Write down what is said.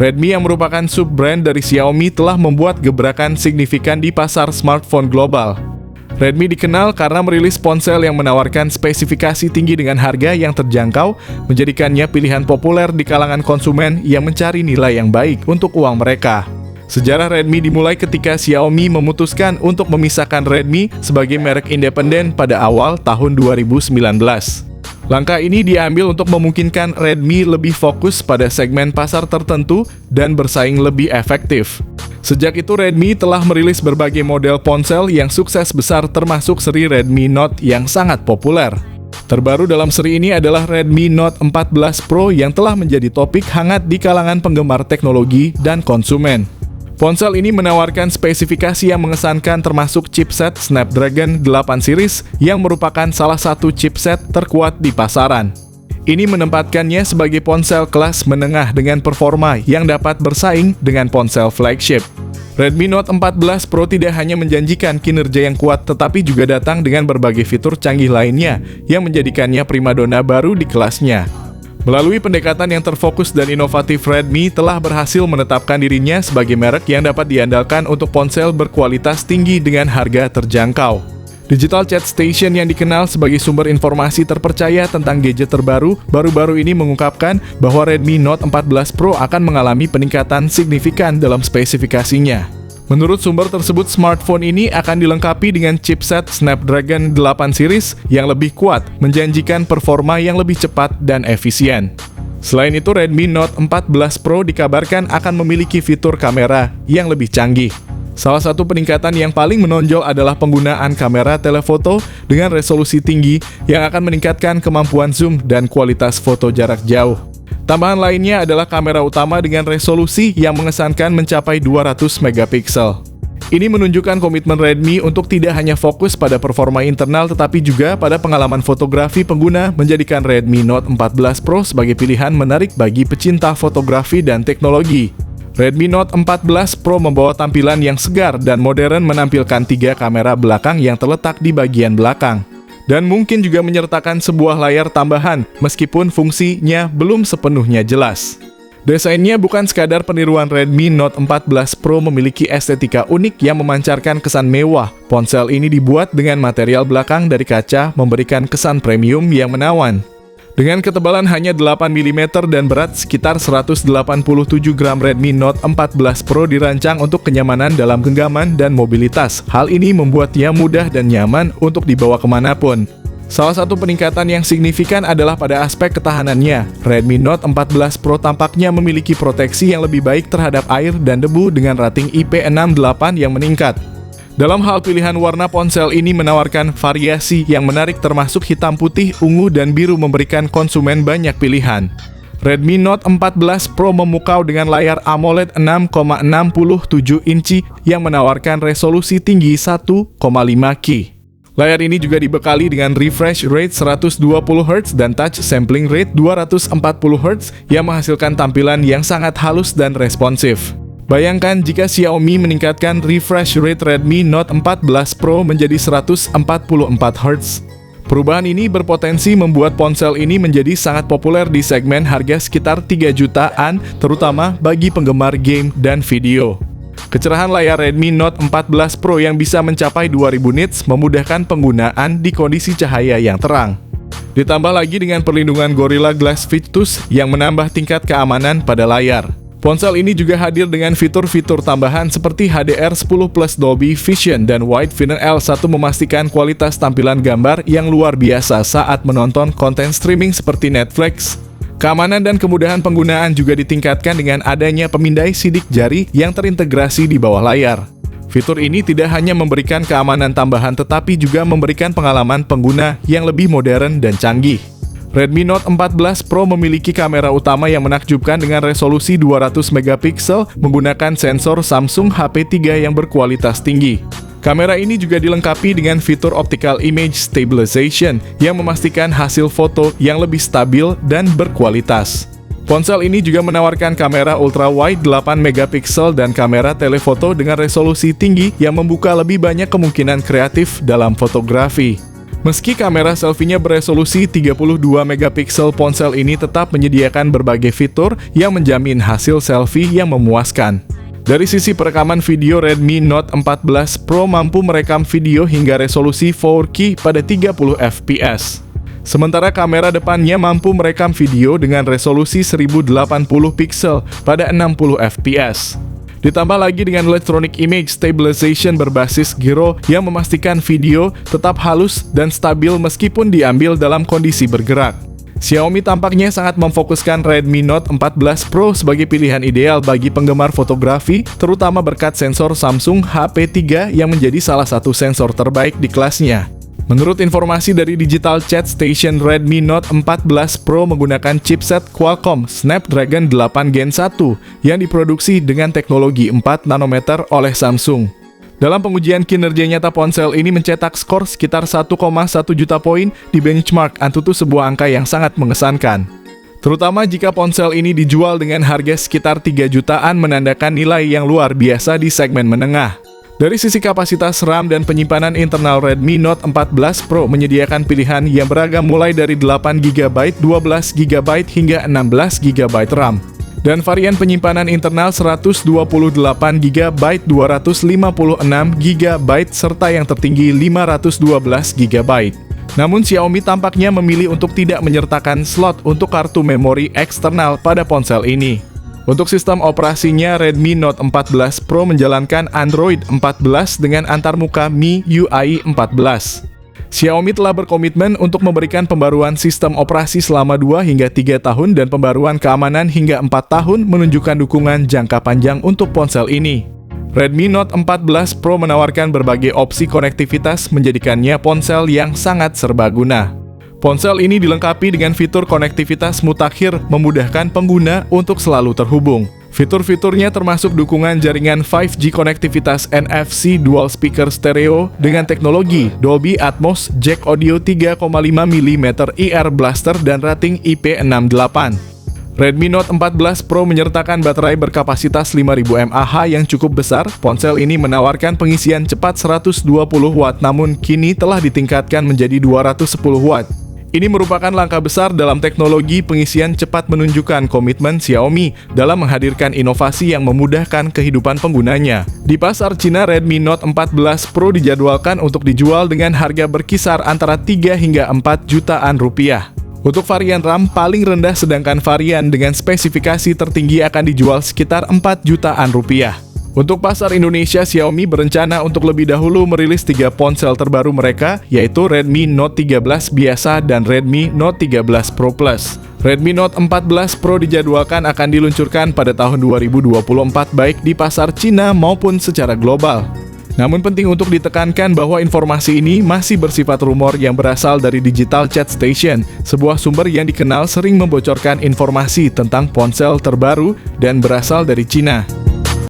Redmi yang merupakan sub-brand dari Xiaomi telah membuat gebrakan signifikan di pasar smartphone global. Redmi dikenal karena merilis ponsel yang menawarkan spesifikasi tinggi dengan harga yang terjangkau, menjadikannya pilihan populer di kalangan konsumen yang mencari nilai yang baik untuk uang mereka. Sejarah Redmi dimulai ketika Xiaomi memutuskan untuk memisahkan Redmi sebagai merek independen pada awal tahun 2019. Langkah ini diambil untuk memungkinkan Redmi lebih fokus pada segmen pasar tertentu dan bersaing lebih efektif. Sejak itu Redmi telah merilis berbagai model ponsel yang sukses besar termasuk seri Redmi Note yang sangat populer. Terbaru dalam seri ini adalah Redmi Note 14 Pro yang telah menjadi topik hangat di kalangan penggemar teknologi dan konsumen. Ponsel ini menawarkan spesifikasi yang mengesankan termasuk chipset Snapdragon 8 series yang merupakan salah satu chipset terkuat di pasaran. Ini menempatkannya sebagai ponsel kelas menengah dengan performa yang dapat bersaing dengan ponsel flagship. Redmi Note 14 Pro tidak hanya menjanjikan kinerja yang kuat tetapi juga datang dengan berbagai fitur canggih lainnya yang menjadikannya primadona baru di kelasnya. Melalui pendekatan yang terfokus dan inovatif, Redmi telah berhasil menetapkan dirinya sebagai merek yang dapat diandalkan untuk ponsel berkualitas tinggi dengan harga terjangkau. Digital Chat Station yang dikenal sebagai sumber informasi terpercaya tentang gadget terbaru, baru-baru ini mengungkapkan bahwa Redmi Note 14 Pro akan mengalami peningkatan signifikan dalam spesifikasinya. Menurut sumber tersebut, smartphone ini akan dilengkapi dengan chipset Snapdragon 8 series yang lebih kuat, menjanjikan performa yang lebih cepat dan efisien. Selain itu, Redmi Note 14 Pro dikabarkan akan memiliki fitur kamera yang lebih canggih. Salah satu peningkatan yang paling menonjol adalah penggunaan kamera telefoto dengan resolusi tinggi yang akan meningkatkan kemampuan zoom dan kualitas foto jarak jauh. Tambahan lainnya adalah kamera utama dengan resolusi yang mengesankan mencapai 200 megapiksel. Ini menunjukkan komitmen Redmi untuk tidak hanya fokus pada performa internal tetapi juga pada pengalaman fotografi pengguna, menjadikan Redmi Note 14 Pro sebagai pilihan menarik bagi pecinta fotografi dan teknologi. Redmi Note 14 Pro membawa tampilan yang segar dan modern, menampilkan 3 kamera belakang yang terletak di bagian belakang. Dan mungkin juga menyertakan sebuah layar tambahan, meskipun fungsinya belum sepenuhnya jelas. Desainnya bukan sekadar peniruan. Redmi Note 14 Pro memiliki estetika unik yang memancarkan kesan mewah. Ponsel ini dibuat dengan material belakang dari kaca, memberikan kesan premium yang menawan. Dengan ketebalan hanya 8 mm dan berat sekitar 187 gram, Redmi Note 14 Pro dirancang untuk kenyamanan dalam genggaman dan mobilitas. Hal ini membuatnya mudah dan nyaman untuk dibawa kemanapun. Salah satu peningkatan yang signifikan adalah pada aspek ketahanannya. Redmi Note 14 Pro tampaknya memiliki proteksi yang lebih baik terhadap air dan debu dengan rating IP68 yang meningkat. Dalam hal pilihan warna, ponsel ini menawarkan variasi yang menarik termasuk hitam, putih, ungu, dan biru, memberikan konsumen banyak pilihan. Redmi Note 14 Pro memukau dengan layar AMOLED 6,67 inci yang menawarkan resolusi tinggi 1,5K. Layar ini juga dibekali dengan refresh rate 120 Hz dan touch sampling rate 240 Hz yang menghasilkan tampilan yang sangat halus dan responsif. Bayangkan jika Xiaomi meningkatkan refresh rate Redmi Note 14 Pro menjadi 144 Hz. Perubahan ini berpotensi membuat ponsel ini menjadi sangat populer di segmen harga sekitar 3 jutaan, terutama bagi penggemar game dan video. Kecerahan layar Redmi Note 14 Pro yang bisa mencapai 2000 nits memudahkan penggunaan di kondisi cahaya yang terang. Ditambah lagi dengan perlindungan Gorilla Glass Victus yang menambah tingkat keamanan pada layar. Ponsel ini juga hadir dengan fitur-fitur tambahan seperti HDR10 Plus Dolby Vision dan Wide Finder L1, memastikan kualitas tampilan gambar yang luar biasa saat menonton konten streaming seperti Netflix. Keamanan dan kemudahan penggunaan juga ditingkatkan dengan adanya pemindai sidik jari yang terintegrasi di bawah layar. Fitur ini tidak hanya memberikan keamanan tambahan tetapi juga memberikan pengalaman pengguna yang lebih modern dan canggih. Redmi Note 14 Pro memiliki kamera utama yang menakjubkan dengan resolusi 200 megapiksel menggunakan sensor Samsung HP3 yang berkualitas tinggi. Kamera ini juga dilengkapi dengan fitur Optical Image Stabilization yang memastikan hasil foto yang lebih stabil dan berkualitas. Ponsel ini juga menawarkan kamera ultra-wide 8 megapiksel dan kamera telefoto dengan resolusi tinggi yang membuka lebih banyak kemungkinan kreatif dalam fotografi. Meski kamera selfie-nya beresolusi 32 megapiksel, ponsel ini tetap menyediakan berbagai fitur yang menjamin hasil selfie yang memuaskan. Dari sisi perekaman video, Redmi Note 14 Pro mampu merekam video hingga resolusi 4K pada 30 fps. Sementara kamera depannya mampu merekam video dengan resolusi 1080 piksel pada 60 fps. Ditambah lagi dengan Electronic Image Stabilization berbasis gyro yang memastikan video tetap halus dan stabil meskipun diambil dalam kondisi bergerak. Xiaomi tampaknya sangat memfokuskan Redmi Note 14 Pro sebagai pilihan ideal bagi penggemar fotografi, terutama berkat sensor Samsung HP3 yang menjadi salah satu sensor terbaik di kelasnya. Menurut informasi dari Digital Chat Station, Redmi Note 14 Pro menggunakan chipset Qualcomm Snapdragon 8 Gen 1 yang diproduksi dengan teknologi 4 nanometer oleh Samsung. Dalam pengujian kinerja nyata, ponsel ini mencetak skor sekitar 1,1 juta poin di benchmark Antutu, sebuah angka yang sangat mengesankan. Terutama jika ponsel ini dijual dengan harga sekitar 3 jutaan, menandakan nilai yang luar biasa di segmen menengah. Dari sisi kapasitas RAM dan penyimpanan internal, Redmi Note 14 Pro menyediakan pilihan yang beragam mulai dari 8GB, 12GB hingga 16GB RAM. Dan varian penyimpanan internal 128GB, 256GB serta yang tertinggi 512GB. Namun Xiaomi tampaknya memilih untuk tidak menyertakan slot untuk kartu memori eksternal pada ponsel ini. Untuk sistem operasinya, Redmi Note 14 Pro menjalankan Android 14 dengan antarmuka MIUI 14. Xiaomi telah berkomitmen untuk memberikan pembaruan sistem operasi selama 2 hingga 3 tahun dan pembaruan keamanan hingga 4 tahun, menunjukkan dukungan jangka panjang untuk ponsel ini. Redmi Note 14 Pro menawarkan berbagai opsi konektivitas, menjadikannya ponsel yang sangat serbaguna. Ponsel ini dilengkapi dengan fitur konektivitas mutakhir, memudahkan pengguna untuk selalu terhubung. Fitur-fiturnya termasuk dukungan jaringan 5G, konektivitas NFC, dual speaker stereo dengan teknologi Dolby Atmos, jack audio 3,5 mm IR blaster, dan rating IP68. Redmi Note 14 Pro menyertakan baterai berkapasitas 5000 mAh yang cukup besar. Ponsel ini menawarkan pengisian cepat 120 Watt, namun kini telah ditingkatkan menjadi 210 Watt. Ini merupakan langkah besar dalam teknologi pengisian cepat, menunjukkan komitmen Xiaomi dalam menghadirkan inovasi yang memudahkan kehidupan penggunanya. Di pasar Cina, Redmi Note 14 Pro dijadwalkan untuk dijual dengan harga berkisar antara 3 hingga 4 jutaan rupiah. Untuk varian RAM paling rendah, sedangkan varian dengan spesifikasi tertinggi akan dijual sekitar 4 jutaan rupiah. Untuk pasar Indonesia, Xiaomi berencana untuk lebih dahulu merilis 3 ponsel terbaru mereka, yaitu Redmi Note 13 biasa dan Redmi Note 13 Pro Plus. Redmi Note 14 Pro dijadwalkan akan diluncurkan pada tahun 2024 baik di pasar Cina maupun secara global. Namun penting untuk ditekankan bahwa informasi ini masih bersifat rumor yang berasal dari Digital Chat Station, sebuah sumber yang dikenal sering membocorkan informasi tentang ponsel terbaru dan berasal dari Cina.